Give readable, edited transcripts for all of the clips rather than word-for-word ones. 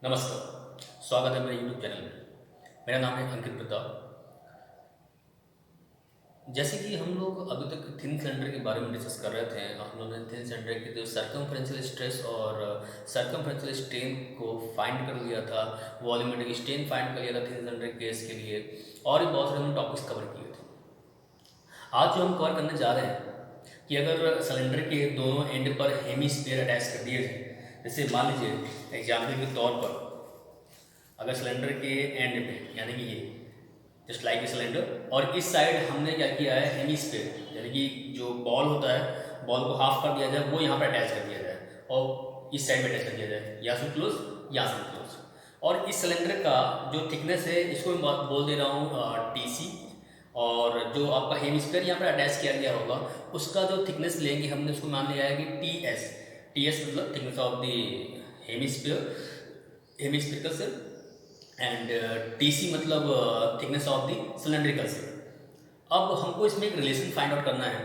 नमस्कार, स्वागत है मेरे यूट्यूब चैनल में। मेरा नाम है अंकित प्रताप। जैसे कि हम लोग अभी तक थिन सिलेंडर के बारे में डिस्कस कर रहे थे, हम लोगों ने थिन सिलेंडर के जो सर्कमफ्रेंशियल स्ट्रेस और सर्कमफ्रेंशियल स्ट्रेन को फाइंड कर लिया था, वॉल्यूमेट्रिक स्ट्रेन फाइंड कर लिया था थिन सिलेंडर केस के लिए, और भी बहुत सारे हमने टॉपिक्स कवर किए थे। आज जो हम कवर करने जा रहे हैं कि अगर सिलेंडर के दोनों एंड पर हेमिस्फीयर अटैच कर दिए जाए, जैसे मान लीजिए एग्जाम्पल के तौर पर अगर सिलेंडर के एंड पे यानी कि ये जस्ट लाइक ए सिलेंडर, और इस साइड हमने क्या किया है हेमिस्फीयर यानी कि जो बॉल होता है, बॉल को हाफ कर दिया जाए, वो यहाँ पर अटैच कर दिया जाए और इस साइड में अटैच कर दिया जाए, या से क्लोज या से क्लोज। और इस सिलेंडर का जो थिकनेस है इसको मैं बोल दे रहा हूँ टीसी, और जो आपका हेमिस्फीयर यहाँ पर अटैच किया गया होगा उसका जो थिकनेस लेंगे हमने उसको मान लिया है कि टीएस। टीएस मतलब thickness of the hemisphere, hemispherical shell, and TC मतलब thickness of the cylindrical shell. अब हमको इसमें एक रिलेशन फाइंड आउट करना है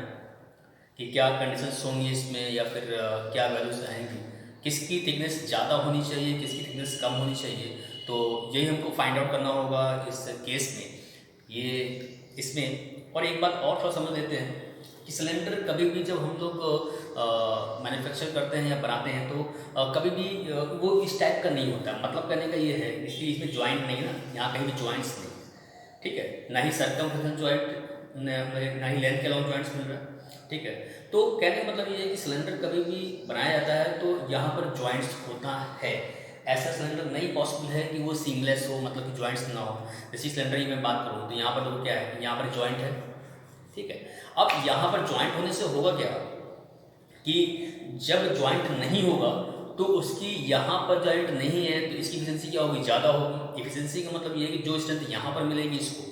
कि क्या कंडीशंस होंगी इसमें, या फिर क्या वैल्यूज आएंगी, किसकी थिकनेस ज़्यादा होनी चाहिए, किसकी थिकनेस कम होनी चाहिए। तो यही हमको फाइंड आउट करना होगा इस केस में, ये इसमें। और एक बात और थोड़ा समझ लेते हैं कि सिलेंडर कभी भी जब हम लोग मैन्युफैक्चर करते हैं या बनाते हैं तो कभी भी वो इस टाइप का नहीं होता। मतलब कहने का ये है, इसलिए इसमें ज्वाइंट नहीं है ना, यहाँ कहीं भी ज्वाइंट्स नहीं है, ठीक है, ना ही सर्कमफ्रेंशियल ज्वाइंट, ना ही लेंथ के अलॉन्ग ज्वाइंट्स मिल रहा है, ठीक है। तो कहने का मतलब ये है कि सिलेंडर कभी भी बनाया जाता है तो यहाँ पर ज्वाइंट्स होता है। ऐसा सिलेंडर नहीं पॉसिबल है कि वो सीमलेस हो, मतलब कि ज्वाइंट्स ना हो। जैसे सिलेंडर की मैं बात करूँ तो यहाँ पर तो क्या है, यहाँ पर ज्वाइंट है, ठीक है। अब यहाँ पर ज्वाइंट होने से होगा क्या कि जब ज्वाइंट नहीं होगा तो उसकी यहाँ पर ज्वाइंट नहीं है तो इसकी एफिशिएंसी क्या होगी, ज़्यादा होगी। एफिशिएंसी का मतलब ये है कि जो स्ट्रेंथ यहाँ पर मिलेगी इसको,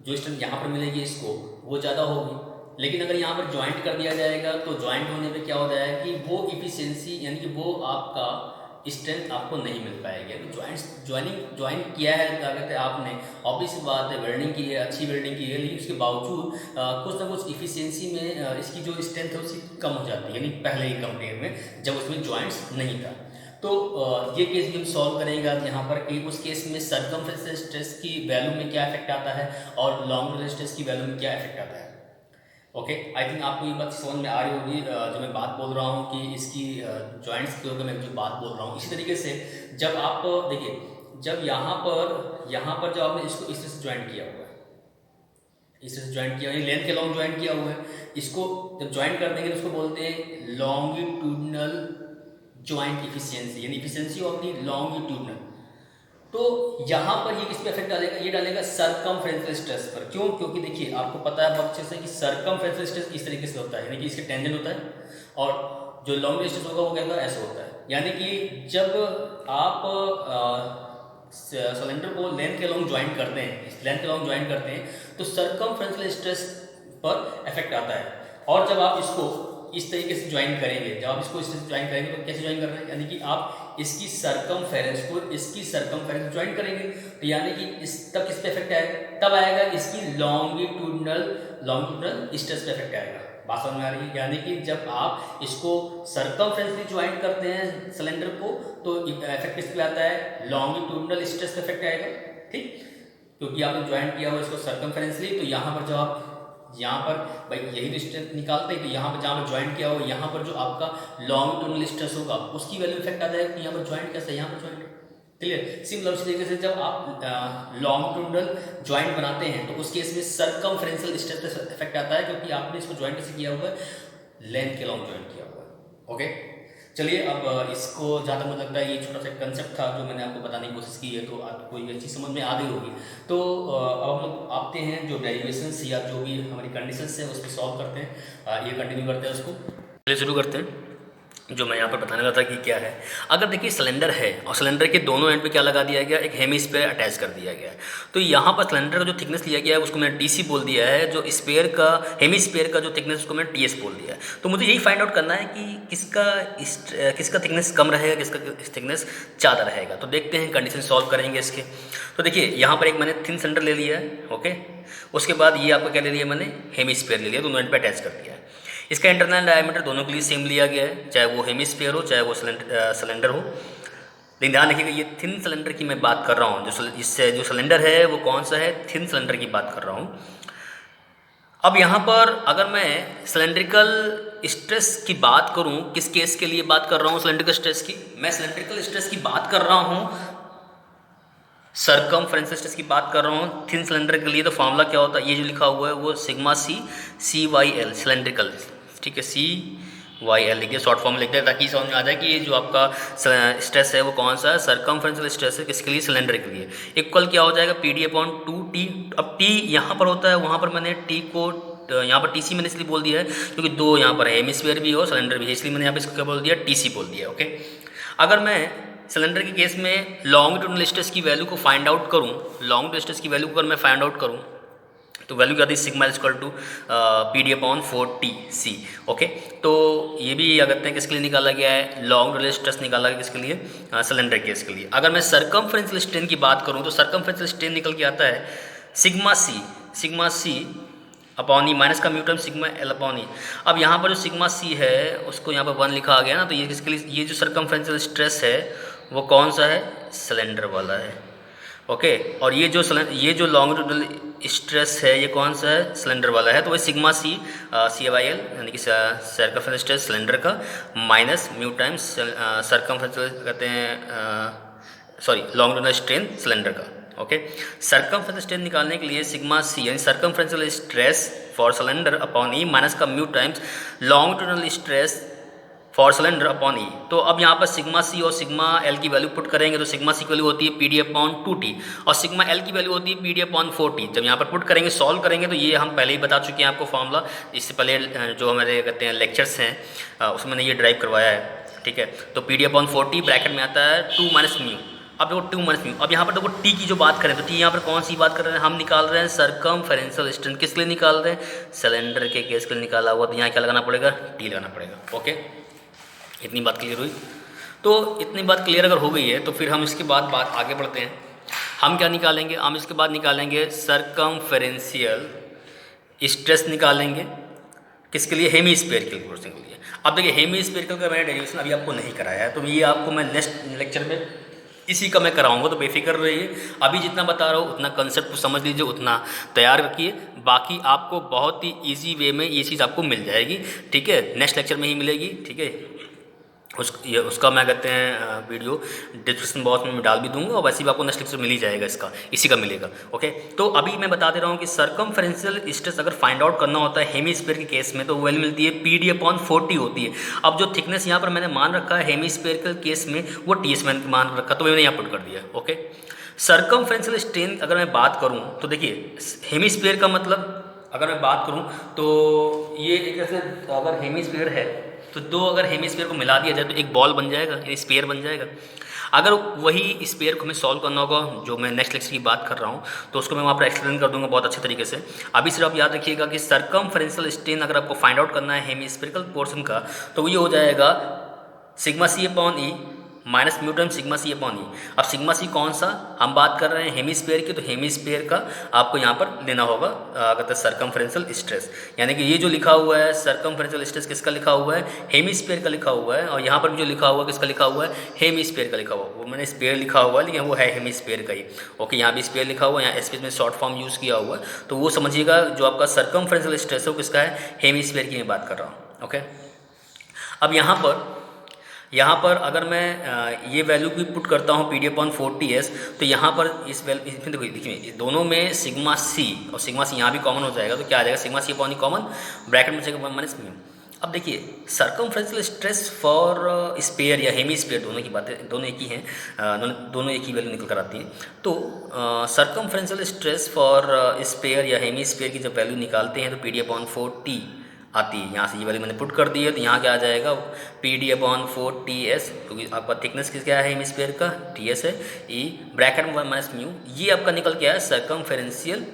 जो स्ट्रेंथ यहाँ पर मिलेगी इसको, वो ज़्यादा होगी। लेकिन अगर यहाँ पर ज्वाइंट कर दिया जाएगा तो ज्वाइंट होने पे क्या हो जाएगा कि वो एफिशिएंसी यानी कि वो आपका स्ट्रेंथ आपको नहीं मिल पाएगी। अगर ज्वाइनिंग किया है, क्या कहते हैं आपने, ऑब्वियस बात है वेल्डिंग की है, अच्छी वेल्डिंग की है, लेकिन उसके बावजूद कुछ ना कुछ इफिशियंसी में इसकी जो स्ट्रेंथ है उसकी कम हो जाती है, यानी पहले ही कंपेयर में जब उसमें जॉइंट्स नहीं था। तो ये केस भी हम सॉल्व करेंगे यहाँ पर कि उस केस में सर्कमफ्रेंशियल स्ट्रेस की वैल्यू में क्या इफेक्ट आता है और लॉन्ग स्ट्रेस की वैल्यू में क्या इफेक्ट आता है। ओके, आई थिंक आपको ये बात समझ में आ रही होगी जो मैं बात बोल रहा हूँ कि इसकी जॉइंट्स के ऊपर मैं जो बात बोल रहा हूँ। इसी तरीके से जब आप देखिए, जब यहाँ पर जब आपने इसको इस तरह से ज्वाइंट किया हुआ है, इस तरह से ज्वाइंट किया हुआ है, लेंथ के लॉन्ग ज्वाइंट किया हुआ है, इसको जब ज्वाइंट कर देंगे तो उसको बोलते हैं लॉन्गिट्यूडनल ज्वाइंट इफिशियंसी, यानी इफिशियंसी ऑफ द लॉन्गिट्यूडनल। तो यहाँ पर ये किस पे इफेक्ट डालेगा, ये डालेगा सर्कमफ्रेंशियल स्ट्रेस पर। क्यों? क्योंकि देखिए आपको पता है बहुत अच्छे से कि सर्कमफ्रेंशियल स्ट्रेस किस तरीके से होता है, यानी कि इसके टेंजेंट होता है, और जो लॉन्ग डिस्टेंस होगा वो क्या होगा, ऐसा होता है। यानी कि जब आप सिलेंडर को लेंथ के लॉन्ग ज्वाइंट करते हैं, लेंथ के लॉन्ग ज्वाइंट करते हैं तो सर्कमफ्रेंशियल स्ट्रेस पर इफेक्ट आता है। और जब आप इसको इस तरीके से ज्वाइन करेंगे, जब आप इसको इस तरह से ज्वाइन करेंगे तो कैसे ज्वाइन कर रहे हैं, यानी कि आप इसकी सर्कमफेरेंस को इसकी सर्कमफेरेंस ज्वाइन करेंगे, तो यानी कि इस तब किस पे इफेक्ट आएगा, तब आएगा इसकी लॉन्गिट्यूडनल स्ट्रेस पे इफेक्ट आएगा। बात समझ में आ रही है? यानी कि जब आप इसको सर्कमफ्रेंसली ज्वाइन करते हैं सिलेंडर को तो इफेक्ट किस पे आता है, लॉन्गिट्यूडनल स्ट्रेस पे इफेक्ट आएगा, ठीक। क्योंकि आपने ज्वाइन किया हुआ इसको सर्कमफ्रेंसली, तो यहाँ पर जब आप यहाँ पर भाई यही तो स्ट्रेस निकालते हैं, तो यहाँ पर जहाँ पर ज्वाइंट किया हो यहाँ पर जो आपका लॉन्गिट्यूडनल स्ट्रेस होगा उसकी वैल्यू इफेक्ट आ जाएगा कि यहाँ पर ज्वाइंट कैसा है, यहाँ पर ज्वाइंट, क्लियर। सिमिलर उसी तरीके से जब आप लॉन्गिट्यूडनल ज्वाइंट बनाते हैं तो उस केस में सर्कमफ्रेंशियल स्ट्रेस पे इफेक्ट आता है, क्योंकि आपने इसको ज्वाइंट कैसे किया हुआ है, लेंथ के लॉन्ग ज्वाइंट किया हुआ है। ओके, चलिए अब इसको जहाँ तक मुझे लगता है ये छोटा सा कंसेप्ट था जो मैंने आपको बताने की कोशिश की है, तो आपको ये चीज़ समझ में आ गई होगी। तो अब हम लोग आते हैं जो डेरिवेशंस या जो भी हमारी कंडीशंस है उस पर सॉल्व करते हैं, ये कंटिन्यू करते हैं उसको, चलिए शुरू करते हैं। जो मैं यहाँ पर बताने वाला था कि क्या है, अगर देखिए सिलेंडर है और सिलेंडर के दोनों एंड पे क्या लगा दिया गया, एक हेमिस्फीयर अटैच कर दिया गया है। तो यहाँ पर सिलेंडर का जो थिकनेस लिया गया है उसको मैंने टीसी बोल दिया है, जो स्पेयर का हेमिस्फीयर का जो थिकनेस उसको मैंने टीएस बोल दिया है। तो मुझे यही फाइंड आउट करना है कि किसका थिकनेस कम रहेगा, किसका थिकनेस ज़्यादा रहेगा। तो देखते हैं, कंडीशन सॉल्व करेंगे इसके। तो देखिए यहाँ पर एक मैंने थिन सिलेंडर ले लिया है, ओके। उसके बाद ये आपका क्या ले लिया मैंने, हेमिस्फीयर ले लिया, दोनों एंड पे अटैच कर दिया है। इसका इंटरनल डायमीटर दोनों के लिए सेम लिया गया है, चाहे वो हेमिस्फीयर हो चाहे वो सिलेंडर हो। लेकिन ध्यान रखिएगा ये थिन सिलेंडर की मैं बात कर रहा हूँ, इससे जो सिलेंडर है वो कौन सा है, थिन सिलेंडर की बात कर रहा हूँ। अब यहाँ पर अगर मैं सिलेंड्रिकल स्ट्रेस की बात करूँ, किस केस के लिए बात कर रहा हूँ सिलेंड्रिकल स्ट्रेस की, मैं सिलेंड्रिकल स्ट्रेस की बात कर रहा हूँ, सरकमफ्रेंशियल स्ट्रेस की बात कर रहा हूँ थिन सिलेंडर के लिए। तो फॉर्मूला क्या होता है, ये जो लिखा हुआ है वो sigma C Y L cylindrical, ठीक है, सी वाई एल लिखिए, शॉर्ट फॉर्म लिखते हैं ताकि समझ में आ जाए कि ये जो आपका स्ट्रेस है वो कौन सा है, सरकमफ्रेंशियल स्ट्रेस है किसके लिए, सिलेंडर के लिए। इक्वल क्या हो जाएगा, पी डी अपॉन 2t। अब t यहाँ पर होता है, वहाँ पर मैंने t को यहाँ पर टीसी मैंने इसलिए बोल दिया है क्योंकि दो यहाँ पर हेमिस्फीयर भी हो सिलेंडर भी है, इसलिए मैंने यहाँ पे इसको क्या बोल दिया, टीसी बोल दिया। ओके, अगर मैं सिलेंडर के केस में लॉन्गिट्यूडनल स्ट्रेस की वैल्यू को फाइंड आउट करूँ, लॉन्गिट्यूडनल स्ट्रेस की वैल्यू को अगर मैं फाइंड आउट करूँ तो वैल्यू क्या आती है, sigma equal to p d upon 4t/c। Okay, तो ये भी क्या कहते हैं किसके लिए निकाला गया है, लॉन्गिट्यूडनल स्ट्रेस निकाला गया किसके लिए, सिलेंडर केस के लिए। अगर मैं सरकमफ्रेंशियल स्ट्रेन की बात करूँ तो सरकमफ्रेंशियल स्ट्रेन निकल के आता है sigma C upon E minus का म्यूटम सिग्मा एल अपॉन ई। अब यहाँ पर जो सिग्मा सी है उसको यहाँ पर 1 लिखा आ गया ना, तो ये किसके लिए, ये जो सरकमफ्रेंशियल स्ट्रेस है वो कौन सा है, सिलेंडर वाला है। ओके, और ये जो लॉन्गिट्यूडनल स्ट्रेस है ये कौन सा है, सिलेंडर वाला है। तो वही सिग्मा सी वाई एल यानी कि सरकमफ्रेंशियल स्ट्रेस सिलेंडर का माइनस म्यू टाइम्स सरकमफ्रेंशियल कहते हैं सॉरी लॉन्गिट्यूडनल स्ट्रेन सिलेंडर का। ओके, सरकमफ्रेंशियल स्ट्रेन निकालने के लिए सिग्मा सी यानी circumferential stress for cylinder upon E minus का mu times longitudinal stress for cylinder upon E. तो अब यहाँ पर सिग्मा सी और सिग्मा एल की वैल्यू पुट करेंगे तो सिग्मा सी की वैल्यू होती है पी डी अपॉन 2t और सिग्मा एल की वैल्यू होती है पी डी अपॉन 4t। जब यहाँ पर पुट करेंगे सॉल्व करेंगे तो ये हम पहले ही बता चुके हैं आपको फॉर्मूला, इससे पहले जो हमारे कहते हैं लेक्चर्स हैं उसमें मैंने ये ड्राइव करवाया है। ठीक है, तो P d upon 4t bracket में आता है 2 माइनस म्यू। अब देखो 2 माइनस म्यू, अब यहाँ पर देखो टी की जो बात करें तो टी यहाँ पर कौन सी बात कर रहे हैं, हम निकाल रहे हैं सरकमफेरेंशियल स्ट्रेन, किस लिए निकाल रहे हैं, सिलेंडर के केस के लिए निकाला हुआ। तो यहाँ क्या लगाना पड़ेगा, टी लगाना पड़ेगा। ओके, इतनी बात क्लियर हुई। तो इतनी बात क्लियर अगर हो गई है तो फिर हम इसके बाद बात आगे बढ़ते हैं। हम क्या निकालेंगे, हम इसके बाद निकालेंगे सरकमफेरेंशियल स्ट्रेस निकालेंगे किसके लिए, हेमीस्फीयर के पोर्शन के लिए। अब देखिए हेमीस्फीयर का मैंने डेरिवेशन अभी आपको नहीं कराया है, तो ये आपको मैं नेक्स्ट लेक्चर में इसी का मैं कराऊंगा, तो बेफिक्र रहिए। अभी जितना बता रहा हूँ उतना कंसेप्ट को समझ लीजिए, उतना तैयार रखिए, बाकी आपको बहुत ही ईजी वे में ये चीज़ आपको मिल जाएगी। ठीक है, नेक्स्ट लेक्चर में ही मिलेगी। ठीक है, उसका मैं कहते हैं वीडियो डिस्क्रिप्शन बॉक्स में मैं डाल भी दूंगा और वैसे भी आपको नेक्स्ट लेक्चर मिल ही जाएगा, इसका इसी का मिलेगा। ओके, तो अभी मैं बता दे रहा हूँ कि सरकमफेरेंशियल स्ट्रेस अगर फाइंड आउट करना होता है हेमीस्फीयर के केस में तो वैल्यू मिलती है पी डी अपॉन 40 होती है। अब जो थिकनेस यहाँ पर मैंने मान रखा है हेमीस्फीयर के केस में वो टी एस मैंने मान रखा, तो मैंने यहाँ पुट कर दिया। ओके, सरकमफेरेंशियल स्ट्रेन अगर मैं बात करूँ तो देखिए हेमीस्फीयर का मतलब अगर मैं बात करूँ तो ये एक ऐसे अगर हेमीस्फीयर है तो दो अगर हेमीस्फीयर को मिला दिया जाए तो एक बॉल बन जाएगा, स्फीयर बन जाएगा। अगर वही स्फीयर को हमें सॉल्व करना होगा, जो मैं नेक्स्ट लेक्चर की बात कर रहा हूँ, तो उसको मैं वहाँ पर एक्सप्लेन कर दूंगा बहुत अच्छे तरीके से। अभी सिर्फ आप याद रखिएगा कि सरकमफेरेंशियल स्ट्रेन अगर आपको फाइंड आउट करना है हेमीस्फीरिकल पोर्शन का तो ये हो जाएगा sigma C upon E minus mu times sigma C upon E. अब सिग्मा सी कौन सा, हम बात कर रहे हैं हेमीस्फीयर की, तो हेमीस्फीयर का आपको यहाँ पर लेना होगा कहते हैं सरकमफेरेंशियल स्ट्रेस, यानी कि ये जो लिखा हुआ है सरकमफेरेंशियल स्ट्रेस किसका लिखा हुआ है, हेमीस्फीयर का लिखा हुआ है। और यहाँ पर भी जो लिखा हुआ है किसका लिखा हुआ है, हेमीस्फीयर का लिखा हुआ है। वो मैंने स्पेयर लिखा हुआ है लेकिन वो है हेमीस्फीयर का ही। ओके, यहाँ भी स्पेयर लिखा हुआ है, यहाँ स्पेस में शॉर्ट फॉर्म यूज़ किया हुआ है, तो वो समझिएगा जो आपका सरकमफेरेंशियल स्ट्रेस है वो किसका है, हेमीस्फीयर की मैं बात कर रहा हूँ। ओके, अब यहाँ पर अगर मैं ये वैल्यू भी पुट करता हूँ पी डी अपॉन 40s तो यहाँ पर इस वैल्यू इसमें देखिए दोनों में सिग्मा सी और सिग्मा सी यहाँ भी कॉमन हो जाएगा, तो क्या आ जाएगा sigma C upon common bracket में जाएगा 1 माइनस म्यू। अब देखिए सरकमफेरेंशियल स्ट्रेस फॉर स्पेयर या हेमीस्फीयर दोनों की बातें दोनों एक ही हैं, दोनों एक ही वैल्यू निकल कर आती है। तो सरकमफेरेंशियल स्ट्रेस फॉर स्पेयर या हेमीस्फीयर की जब वैल्यू निकालते हैं तो पी डी अपॉन 4t आती है। यहाँ से ये वैल्यू मैंने पुट कर दी है, तो यहाँ क्या आ जाएगा पी डी अपॉन 4ts, क्योंकि आपका थिकनेस किस क्या है हेमीस्फीयर का, ts है, ई ब्रैकेट में 1 माइनस म्यू। ये आपका निकल के आया सरकमफेरेंशियल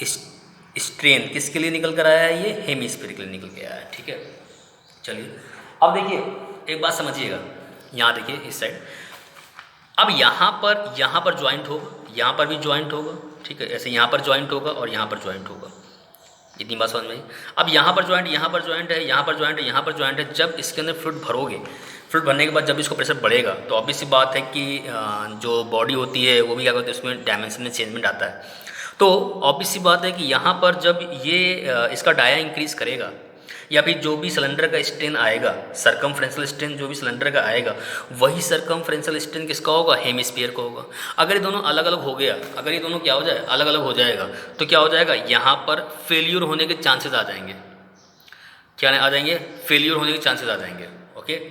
स्ट्रेन, किसके लिए निकल कर आया है, ये हेमीस्फीयर के लिए निकल के आया है। ठीक है, चलिए अब देखिए एक बात समझिएगा, यहाँ देखिए इस साइड, अब यहाँ पर ज्वाइंट होगा, यहाँ पर भी ज्वाइंट होगा। ठीक है, ऐसे यहाँ पर ज्वाइंट होगा और यहाँ पर ज्वाइंट होगा, इतनी बात समझ में आई। अब यहाँ पर ज्वाइंट है, यहाँ पर ज्वाइंट है, यहाँ पर ज्वाइंट है, यहाँ पर ज्वाइंट है। जब इसके अंदर फ्लूइड फ्लूइड भरने के बाद जब इसको प्रेशर बढ़ेगा तो ऑब्वियस सी बात है कि जो बॉडी होती है वो भी क्या करती है, उसमें डायमेंशन में चेंजमेंट आता है। तो ऑब्वियस सी बात है कि यहाँ पर जब ये इसका डाया इंक्रीज करेगा या फिर जो भी सिलेंडर का स्ट्रेन आएगा, सरकमफ्रेंशियल स्ट्रेन जो भी सिलेंडर का आएगा, वही सरकमफ्रेंशियल स्ट्रेन किसका होगा, हेमिस्फीयर का होगा। अगर ये दोनों अलग अलग हो गया, अगर ये दोनों क्या हो जाए, अलग अलग हो जाएगा, तो क्या हो जाएगा, यहाँ पर फेल्यूर होने के चांसेस आ जाएंगे। क्या आ जाएंगे, फेल्यूर होने के चांसेस आ जाएंगे। ओके,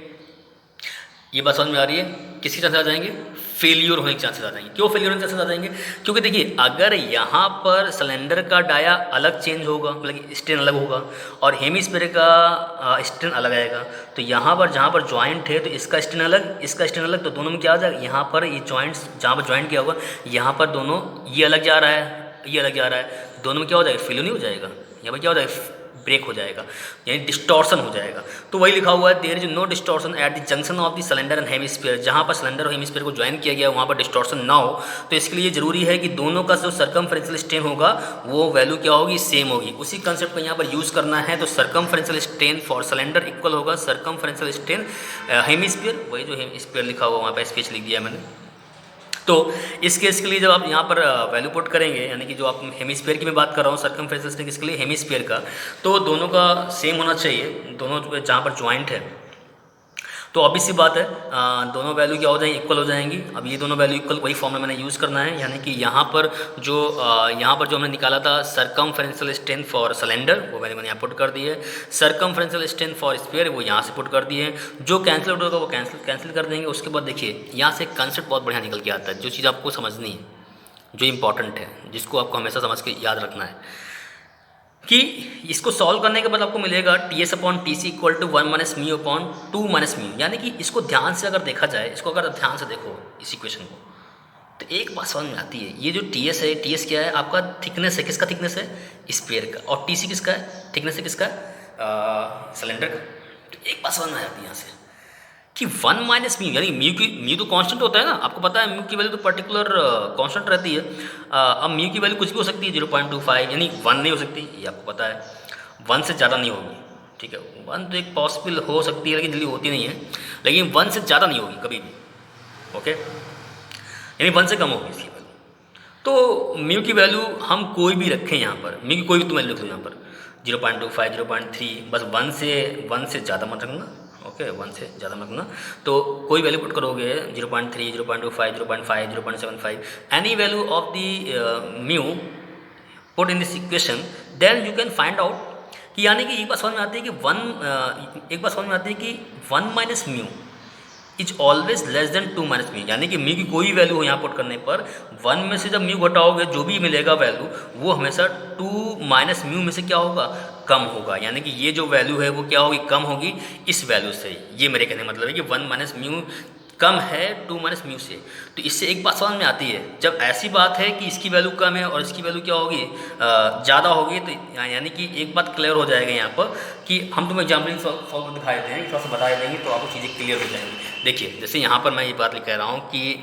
ये बात समझ में आ रही है, किसके चांसेस आ जाएंगे, फेल्यूर होने के चांसेस आ जाएंगे। क्यों फेल्यूर होने के चांसेस आ जाएंगे, क्योंकि देखिए अगर यहाँ पर सिलेंडर का डाया अलग चेंज होगा, मतलब स्ट्रेन अलग होगा, और हेमिस्फीयर का स्ट्रेन अलग आएगा, तो यहाँ पर जहाँ पर जॉइंट है तो इसका स्ट्रेन अलग, इसका स्ट्रेन अलग, तो दोनों में क्या आ जाएगा, यहाँ पर ये जॉइंट्स जहाँ पर जॉइंट किया होगा, यहाँ पर दोनों ये अलग जा रहा है, ये अलग जा रहा है, दोनों में क्या हो जाएगा, फेल्यूर नहीं हो जाएगा, यहाँ पर क्या हो जाएगा, ब्रेक हो जाएगा, यानी डिस्टॉर्शन हो जाएगा। तो वही लिखा हुआ है, there is no distortion at the junction of the cylinder and hemisphere. जहाँ पर सिलेंडर और हेमिस्फीयर को ज्वाइन किया गया वहाँ पर डिस्टॉर्शन ना हो, तो इसके लिए जरूरी है कि दोनों का जो सर्कमफ्रेंशियल स्ट्रेन होगा वो वैल्यू क्या होगी, सेम होगी। उसी कंसेप्ट को यहाँ पर यूज़ करना है। तो circumferential strain for cylinder equal होगा सर्कमफ्रेंशियल स्ट्रेन हेमिस्फीयर, वही जो हेमिस्फीयर लिखा हुआ वहाँ पर स्पेस लिख दिया मैंने। तो इस केस के लिए जब आप यहाँ पर वैल्यू पुट करेंगे, यानी कि जो आप हेमिस्फीयर की मैं बात कर रहा हूँ, सर्कमफ्रेंशियल स्ट्रेन किसके लिए, हेमिस्फीयर का, तो दोनों का सेम होना चाहिए, दोनों जहाँ पर ज्वाइंट है। तो ऑब्वियस सी बात है दोनों वैल्यू क्या हो जाएंगी, इक्वल हो जाएंगी। अब ये दोनों वैल्यू इक्वल वही फॉर्म में मैंने यूज़ करना है, यानी कि यहाँ पर जो हमने निकाला था सर्कमफ्रेंशियल स्ट्रेन फॉर सिलेंडर, वो वैल्यू मैंने यहाँ पुट कर दी है। सर्कमफ्रेंशियल स्ट्रेन फॉर स्फीयर वो यहाँ से पुट कर दिए हैं। जो कैंसिल आउट होगा वो कैंसिल कर देंगे। उसके बाद देखिए यहाँ से कंसेप्ट बहुत बढ़िया निकल के आता है, जो चीज़ आपको समझनी है, जो इंपॉर्टेंट है, जिसको आपको हमेशा समझ के याद रखना है कि इसको सॉल्व करने के बाद आपको मिलेगा TS upon T C equal to 1 minus mu upon 2 minus mu. यानी कि इसको ध्यान से अगर देखा जाए, इसको अगर ध्यान से देखो इस इक्वेशन को, तो एक बात समझ में आती है, ये जो टीएस है, टीएस क्या है, आपका थिकनेस है, किसका थिकनेस है, स्फीयर का, और टीसी किसका है, थिकनेस है किसका, सिलेंडर का। तो एक बात समझ में आ जाती है यहाँ से कि 1 माइनस म्यू, यानी म्यू तो कांस्टेंट होता है ना, आपको पता है म्यू की वैल्यू तो पर्टिकुलर कांस्टेंट रहती है। अब म्यू की वैल्यू कुछ भी हो सकती है, 0.25, यानी 1 नहीं हो सकती, ये आपको पता है, 1 से ज़्यादा नहीं होगी, ठीक है। 1 तो एक पॉसिबल हो सकती है लेकिन जल्दी होती नहीं है, लेकिन 1 से ज़्यादा नहीं होगी कभी भी, ओके, यानी 1 से कम होगी इसकी वैल्यू। तो म्यू की वैल्यू हम कोई भी रखें यहाँ पर, म्यू की कोई भी तो वैल्यू रख लो यहाँ पर, 0.25, 0.3, बस 1 से ज़्यादा मत रखना, ओके, 1 से ज़्यादा मत रखना। तो कोई वैल्यू पुट करोगे 0.3, 0.25, 0.5, 0.75, any value of the mu put in this equation, then you can find out कि, यानी कि एक बात समझ में आती है कि एक बात समझ में आती है कि 1 minus mu is always less than 2 minus mu, यानी कि म्यू की कोई वैल्यू हो यहाँ पुट करने पर 1 में से जब म्यू घटाओगे जो भी मिलेगा वैल्यू, वो हमेशा 2 माइनस म्यू में से क्या होगा, कम होगा। यानी कि ये जो वैल्यू है वो क्या होगी, कम होगी इस वैल्यू से। ये मेरे कहने का मतलब है कि 1 माइनस म्यू कम है 2 माइनस म्यू से। तो इससे एक बात समझ में आती है, जब ऐसी बात है कि इसकी वैल्यू कम है और इसकी वैल्यू क्या होगी, ज़्यादा होगी, तो यानी कि एक बात क्लियर हो जाएगा यहाँ पर कि हम तुम्हें एग्जाम्पल सॉल्व दिखाए दें, थोड़ा सा बता देंगे तो आपको चीज़ें क्लियर हो जाएंगी। देखिए जैसे यहाँ पर मैं ये बात कह रहा हूँ कि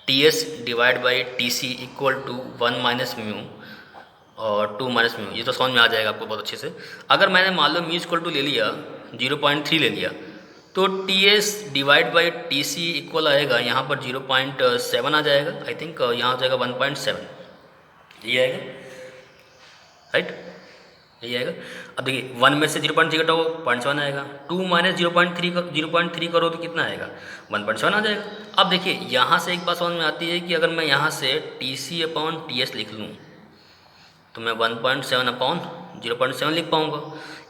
T S divide by T C equal to 1 minus mu और 2 माइनस म्यू, ये तो समझ में आ जाएगा आपको बहुत अच्छे से। अगर मैंने मान लो म्यू इक्वल टू ले लिया 0.3 ले लिया, तो T S divide by T C equal आएगा यहाँ पर 0.7 आ जाएगा, आई थिंक यहाँ आ जाएगा 1.7, ये आएगा, राइट, यही आएगा। अब देखिए 1 में से 0.3 घटाओ 0.7 आएगा, 2 माइनस 0.3 करो तो कितना आएगा, 1.7 आ जाएगा। अब देखिए यहाँ से एक बात समझ में आती है कि अगर मैं यहाँ से T C upon T S लिख लूँ तो मैं 1.7 अपॉन 0.7 लिख पाऊँगा,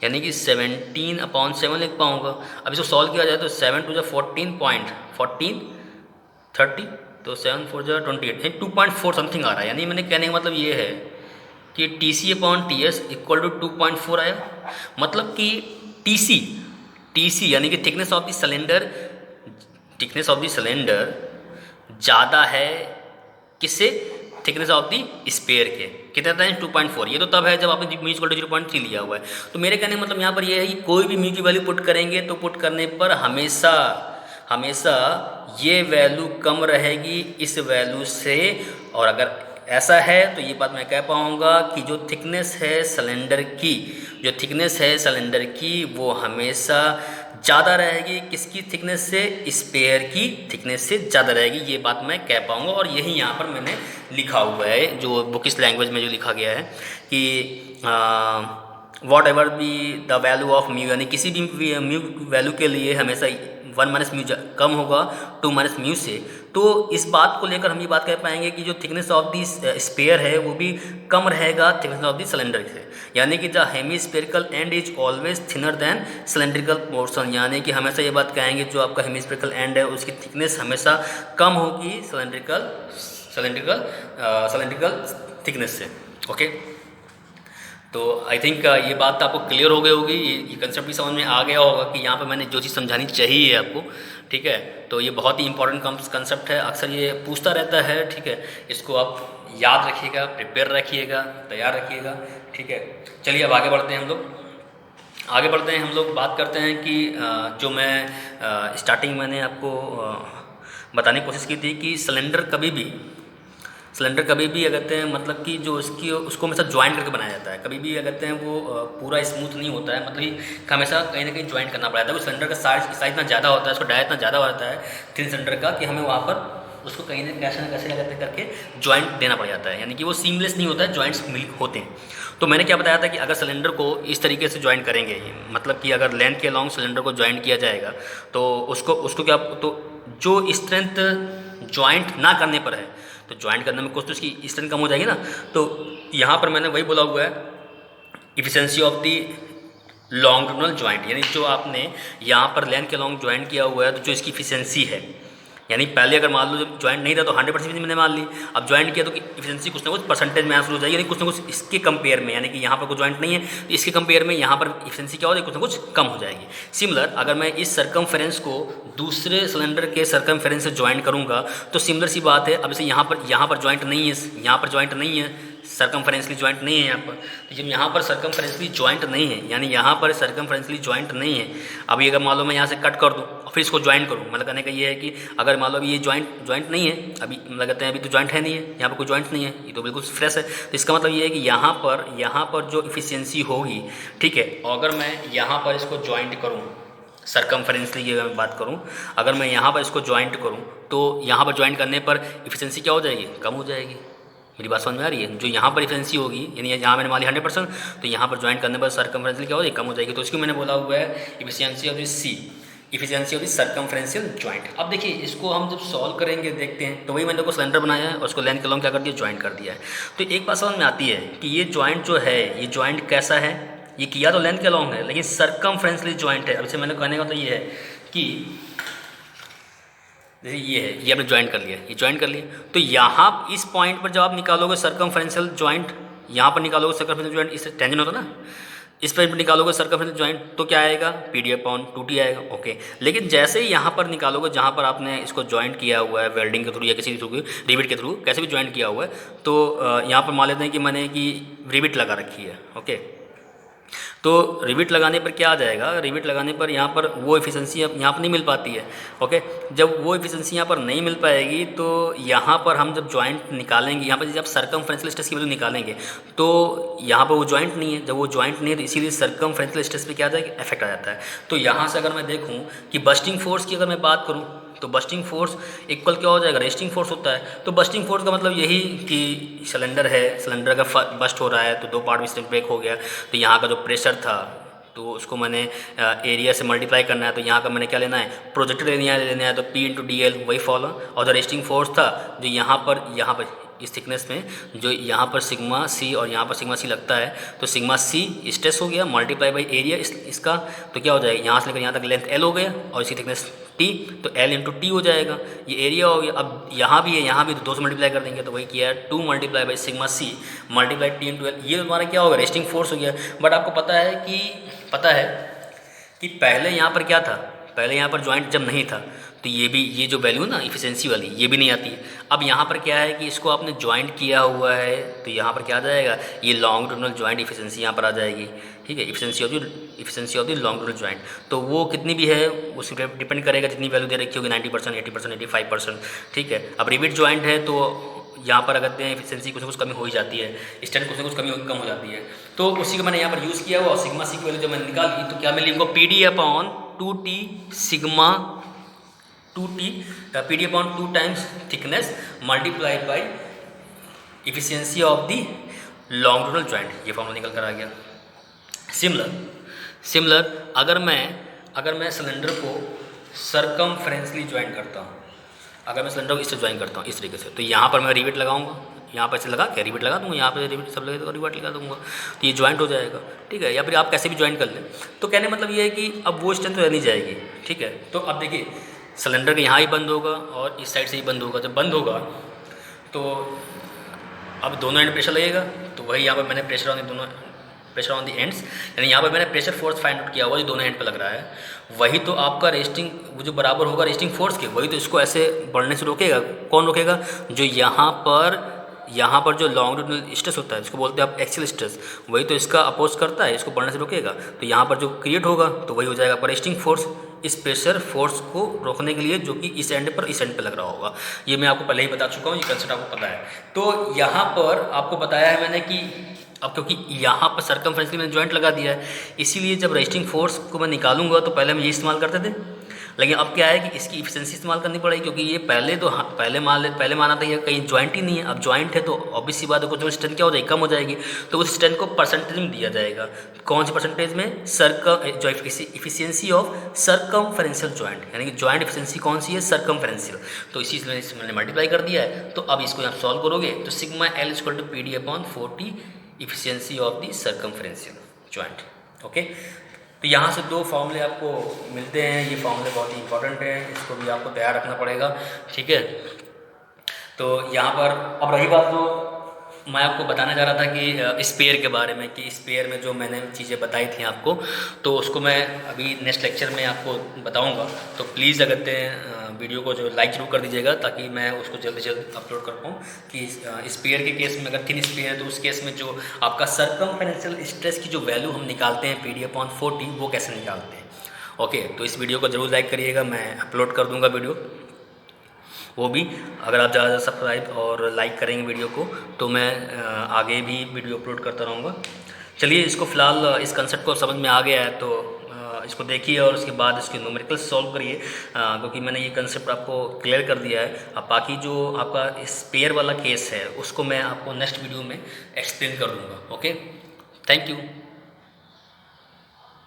यानी कि 17/7 लिख पाऊँगा। अब इसको सॉल्व किया जाए तो 7 टू 14 30, तो 7 4 28, 2.4 समथिंग आ रहा है। यानी मैंने कहने का मतलब ये है कि T C upon T S equal to 2.4 आया, मतलब कि टी सी यानी कि थिकनेस ऑफ द सिलेंडर ज़्यादा है किससे, थिकनेस ऑफ द स्पेयर के, कितना था 2.4। ये तो तब है जब आपने म्यू इक्वल टू 0.3 लिया हुआ है। तो मेरे कहने का मतलब यहाँ पर ये है कि कोई भी म्यू की वैल्यू पुट करेंगे तो पुट करने पर हमेशा ये वैल्यू कम रहेगी इस वैल्यू से, और अगर ऐसा है तो ये बात मैं कह पाऊँगा कि जो थिकनेस है सिलेंडर की वो हमेशा ज़्यादा रहेगी किसकी थिकनेस से, स्पेयर की थिकनेस से ज़्यादा रहेगी, ये बात मैं कह पाऊँगा। और यही यहाँ पर मैंने लिखा हुआ है, जो बुकिश लैंग्वेज में जो लिखा गया है कि what ever be the value of mu, यानी किसी भी म्यू वैल्यू के लिए हमेशा 1 माइनस म्यू कम होगा 2 माइनस म्यू से। तो इस बात को लेकर हम ये बात कह पाएंगे कि जो थिकनेस ऑफ दी स्पेयर है वो भी कम रहेगा थिकनेस ऑफ दी सिलेंडर से, यानी कि the hemispherical end is always thinner than cylindrical portion, यानी कि हमेशा ये बात कहेंगे जो आपका हेमी स्पेरिकल एंड है उसकी थिकनेस हमेशा कम होगी सिलेंड्रिकल थिकनेस से। ओके, तो आई थिंक ये बात आपको क्लियर हो गई होगी, ये कंसेप्ट भी समझ में आ गया होगा कि यहाँ पे मैंने जो चीज़ समझानी चाहिए आपको, ठीक है। तो ये बहुत ही इंपॉर्टेंट कंसेप्ट है, अक्सर ये पूछता रहता है, ठीक है। इसको आप याद रखिएगा, प्रिपेयर रखिएगा, तैयार रखिएगा, ठीक है। चलिए अब आगे बढ़ते हैं हम लोग बात करते हैं कि जो मैं स्टार्टिंग मैंने आपको बताने की कोशिश की थी कि सिलेंडर कभी भी कहते हैं मतलब कि जो उसको हमेशा ज्वाइंट करके बनाया जाता है, कभी भी कहते हैं वो पूरा स्मूथ नहीं होता है, मतलब कि हमेशा कहीं ना कहीं ज्वाइंट करना पड़ता है। वो सिलेंडर का साइज इतना ज़्यादा होता है, उसका डाया इतना ज़्यादा होता है थिन सिलेंडर का कि हमें वहाँ पर उसको कहीं ना कैसे करके ज्वाइंट देना पड़ जाता है, यानी कि वो सीमलेस नहीं होता है, ज्वाइंट्स मिल होते हैं। तो मैंने क्या बताया था कि अगर सिलेंडर को इस तरीके से ज्वाइंट करेंगे, मतलब कि अगर लेंथ के अलॉन्ग सिलेंडर को ज्वाइंट किया जाएगा तो उसको क्या, तो जो स्ट्रेंथ ज्वाइंट ना करने पर है, तो ज्वाइंट करने में कुछ तो उसकी स्ट्रेंथ कम हो जाएगी ना। तो यहाँ पर मैंने वही बोला हुआ है, efficiency of the longitudinal joint, यानी जो आपने यहाँ पर लेंथ के लॉन्ग ज्वाइंट किया हुआ है तो जो इसकी इफिशिएंसी है, यानी पहले अगर मान लो जब ज्वाइंट नहीं था तो 100% मैंने मान ली, अब ज्वाइंट किया तो इफिशिएंसी कुछ ना कुछ परसेंटेज में आंसर हो जाएगी, यानी कुछ ना कुछ इसके कंपेयर में, यानी कि यहाँ पर कोई ज्वाइंट नहीं है तो इसके कंपेयर में यहाँ पर इफिशिएंसी क्या हो जाएगी, कुछ ना कुछ कम हो जाएगी। सिमिलर अगर मैं इस सर्कमफेरेंस को दूसरे सिलेंडर के सर्कमफेरेंस से ज्वाइंट करूँगा तो सिमिलर सी बात है। अब इसे यहाँ पर ज्वाइंट नहीं है, यहाँ पर ज्वाइंट नहीं है, सर्कमफेरेंसली ज्वाइंट नहीं है यहाँ पर, तो जब यहाँ पर सर्कमफेरेंसली ज्वाइंट नहीं है, यानी यहाँ पर सर्कमफेरेंसली ज्वाइंट नहीं है, अभी अगर मान लो मैं यहाँ से कट कर दूँ और फिर इसको ज्वाइंट करूँ, मतलब कहने का ये है कि अगर मान लो अभी ये ज्वाइंट नहीं है, अभी मतलब कहते हैं अभी तो ज्वाइंट है नहीं है, यहाँ पर कोई ज्वाइंट नहीं है, ये तो बिल्कुल फ्रेश है। तो इसका मतलब ये है कि यहाँ पर जो इफिशियंसी होगी, ठीक है, और अगर मैं यहाँ पर इसको ज्वाइंट करूँ सर्कमफेरेंसली की अगर मैं बात करूँ, अगर मैं यहाँ पर इसको ज्वाइंट करूँ तो यहाँ पर ज्वाइंट करने पर इफिशियंसी क्या हो जाएगी, कम हो जाएगी। मेरी बात समझ में आ रही है? जो यहाँ पर इफिशिएंसी होगी, यानी यहाँ मैंने मान ली 100%, तो यहाँ पर ज्वाइंट करने पर सर्कमफेरेंशियल क्या हो जाएगी, कम हो जाएगी। तो इसको मैंने बोला हुआ है efficiency of the C, efficiency of the circumferential joint. अब देखिए इसको हम जब सॉल्व करेंगे देखते हैं, तो वही मैंने को सिलेंडर बनाया है और उसको लेंथ के लॉन्ग क्या कर दिया, ज्वाइंट कर दिया है। तो एक बात समझ में आती है कि ये ज्वाइंट जो है, ये ज्वाइंट कैसा है, ये किया तो लेंथ के लॉन्ग है लेकिन सर्कमफेरेंशियल ज्वाइंट है। अब इसे मैंने कहने का मतलब ये है कि जैसे ये है, ये आपने ज्वाइंट कर लिया, ये ज्वाइंट कर लिया, तो यहाँ इस पॉइंट पर जब आप निकालोगे सर्कमफेरेंशियल ज्वाइंट, यहाँ पर निकालोगे सर्कमफेरेंशियल ज्वाइंट, इस टेंजेंट होता ना, इस पर निकालोगे सर्कमफेरेंशियल ज्वाइंट तो क्या आएगा, PD/2T आएगा। ओके, लेकिन जैसे ही यहाँ पर निकालोगे जहाँ पर आपने इसको ज्वाइंट किया हुआ है वेल्डिंग के थ्रू या किसी थ्रू, रिविट के थ्रू, कैसे भी ज्वाइंट किया हुआ है, तो यहाँ पर मान लेते हैं कि मैंने कि रिविट लगा रखी है। ओके, तो रिविट लगाने पर क्या आ जाएगा, रिविट लगाने पर यहाँ पर वो एफिशिएंसी यहाँ पर नहीं मिल पाती है। ओके, जब वो एफिशिएंसी यहाँ पर नहीं मिल पाएगी तो यहाँ पर हम जब ज्वाइंट निकालेंगे, यहाँ पर जब सर्कमफेरेंशियल स्ट्रेस की वैल्यू निकालेंगे तो यहाँ पर वो ज्वाइंट नहीं है, जब वो ज्वाइंट नहीं है तो इसीलिए सर्कमफेरेंशियल स्ट्रेस पे क्या आ जाएगा, इफेक्ट आ जाता है। तो यहाँ से अगर मैं देखूँ कि बस्टिंग फोर्स की अगर मैं बात करूँ तो बस्टिंग फोर्स इक्वल क्या हो जाएगा, रेस्टिंग फोर्स होता है। तो बस्टिंग फोर्स का मतलब यही कि सिलेंडर है, सिलेंडर का बस्ट हो रहा है तो 2 पार्ट में स्टेप ब्रेक हो गया, तो यहाँ का जो प्रेशर था तो उसको मैंने एरिया से मल्टीप्लाई करना है, तो यहाँ का मैंने क्या लेना है, प्रोजेक्टेड एरिया लेना है, तो P/dl वही फॉलो। और जो रेस्टिंग फोर्स था जो यहाँ पर इस थिकनेस में जो यहाँ पर सिग्मा सी और यहाँ पर सिग्मा सी लगता है, तो सिग्मा सी स्ट्रेस हो गया मल्टीप्लाई बाई एरिया इसका, तो क्या हो जाएगा, यहाँ से लेकर यहाँ तक लेंथ L हो गया और इसकी थिकनेस T, तो L/T हो जाएगा, ये एरिया हो गया। अब यहाँ भी है, यहाँ भी तो 2 से मल्टीप्लाई कर देंगे, तो वही किया है 2 multiply by sigma C multiply T/L, ये हमारा क्या होगा, रेस्टिंग फोर्स हो गया। बट आपको पता है कि पहले यहाँ पर क्या था, पहले यहाँ पर ज्वाइंट जब नहीं था तो ये जो वैल्यू ना इफिशिएंसी वाली, ये भी नहीं आती है। अब यहाँ पर क्या है कि इसको आपने ज्वाइंट किया हुआ है तो यहाँ पर क्या आ जाएगा, ये लॉन्गिट्यूडिनल ज्वाइंट इफिशिएंसी यहाँ पर आ जाएगी। ठीक है, efficiency of the longitudinal joint, तो वो कितनी भी है उस पर डिपेंड करेगा, जितनी वैल्यू दे रखी होगी 90%, 80%, 85%। ठीक है, अब रिविट ज्वाइंट है तो यहाँ पर अगर हैं एफिशिएंसी कुछ ना कुछ कमी हो ही जाती है, स्ट्रेंथ कुछ ना कुछ कम हो जाती है। तो उसी को मैंने यहाँ पर यूज़ किया हुआ और सिग्मा सी की वैल्यू जब मैंने निकाली तो क्या मिली, इनको PD/2 2t sigma 2t PD upon 2 times thickness multiplied by efficiency of the longitudinal joint, ये फॉर्मूला निकल कर आ गया। सिमिलर अगर मैं सिलेंडर को सरकमफ्रेंसली ज्वाइन करता हूँ, अगर मैं सिलेंडर को इससे ज्वाइन करता हूँ इस तरीके से, तो यहाँ पर मैं रिवेट लगाऊंगा, यहाँ पर ऐसे लगा क्या रिवेट लगा दूंगा, यहाँ पर रिवेट सब लगे तो रिवेट लगा दूंगा, तो ये ज्वाइंट हो जाएगा, ठीक है। या फिर आप कैसे भी ज्वाइन कर लें। तो कहने मतलब ये है कि अब वो स्ट्रेंथ तो रह नहीं जाएगी, ठीक है। तो अब देखिए सिलेंडर का यहाँ ही बंद होगा और इस साइड से ही बंद होगा। जब बंद होगा तो अब दोनों एंड प्रेशर लगेगा, तो वही यहाँ पर मैंने प्रेशर ऑन दी एंड्स, यानी यहाँ पर मैंने प्रेशर फोर्स फाइंड आउट किया हुआ जो दोनों एंड पर लग रहा है, वही तो आपका रेस्टिंग वो जो बराबर होगा रेस्टिंग फोर्स के, वही तो इसको ऐसे बढ़ने से रोकेगा। कौन रोकेगा? जो यहाँ पर जो लॉन्गिट्यूडनल स्ट्रेस होता है, इसको बोलते हैं आप एक्सियल स्ट्रेस, वही तो इसका अपोज करता है, इसको बढ़ने से रोकेगा। तो यहाँ पर जो क्रिएट होगा तो वही हो जाएगा आपका रेस्टिंग फोर्स, इस प्रेशर फोर्स को रोकने के लिए जो कि इस एंड पर लग रहा होगा। ये मैं आपको पहले ही बता चुका हूँ, ये कंसेप्ट आपको पता है। तो यहाँ पर आपको बताया है मैंने कि अब क्योंकि यहाँ पर सर्कमफ्रेंसली मैंने जॉइंट लगा दिया है, इसीलिए जब रेस्टिंग फोर्स को मैं निकालूंगा तो पहले हम ये इस्तेमाल करते थे, लेकिन अब क्या है कि इसकी इफिशिएंसी इस्तेमाल करनी पड़ेगी, क्योंकि ये पहले माना था ये कहीं जॉइंट ही नहीं है। अब जॉइंट है तो ऑब्वियस सी बात है, कुछ स्ट्रेंथ क्या हो जाएगी, कम हो जाएगी। तो उस स्ट्रेंथ को परसेंटेज में दिया जाएगा। कौन सी परसेंटेज में? इफिशियंसी ऑफ सर्कमफ्रेंशियल जॉइंट, यानी कि जॉइंट इफिशियंसी कौन सी है? सर्कमफ्रेंशियल। तो इसी से मैंने मल्टीप्लाई कर दिया है। तो अब इसको आप सॉल्व करोगे तो sigma L equal to PD upon 40 efficiency of the circumferential joint. Okay, तो यहाँ से दो फॉर्मूले आपको मिलते हैं। ये फॉर्मूले बहुत ही इंपॉर्टेंट हैं, इसको भी आपको तैयार रखना पड़ेगा, ठीक है। तो यहाँ पर अब रही बात, तो मैं आपको बताना चाह रहा था कि स्पेयर के बारे में, कि स्पेयर में जो मैंने चीज़ें बताई थी आपको, तो उसको मैं अभी नेक्स्ट लेक्चर में आपको बताऊंगा। तो प्लीज़ अगर वीडियो को जो लाइक जरूर कर दीजिएगा, ताकि मैं उसको जल्दी से जल्द अपलोड कर पाऊँ। कि स्पेयर के केस में अगर थिन स्पेयर है तो उस केस में जो आपका सर्कमफ्रेंशियल स्ट्रेस की जो वैल्यू हम निकालते हैं PD अपॉन 40, वो कैसे निकालते हैं। ओके, तो इस वीडियो को जरूर लाइक करिएगा, मैं अपलोड कर दूँगा वीडियो वो भी। अगर आप ज़्यादा सब्सक्राइब और लाइक करेंगे वीडियो को तो मैं आगे भी वीडियो अपलोड करता रहूँगा। चलिए, इसको फ़िलहाल इस कंसेप्ट को समझ में आ गया है तो इसको देखिए और उसके बाद इसके न्यूमेरिकल सॉल्व करिए, क्योंकि मैंने ये कंसेप्ट आपको क्लियर कर दिया है। अब बाकी जो आपका स्पेयर वाला केस है उसको मैं आपको नेक्स्ट वीडियो में एक्सप्लेन कर दूँगा। Okay, thank you.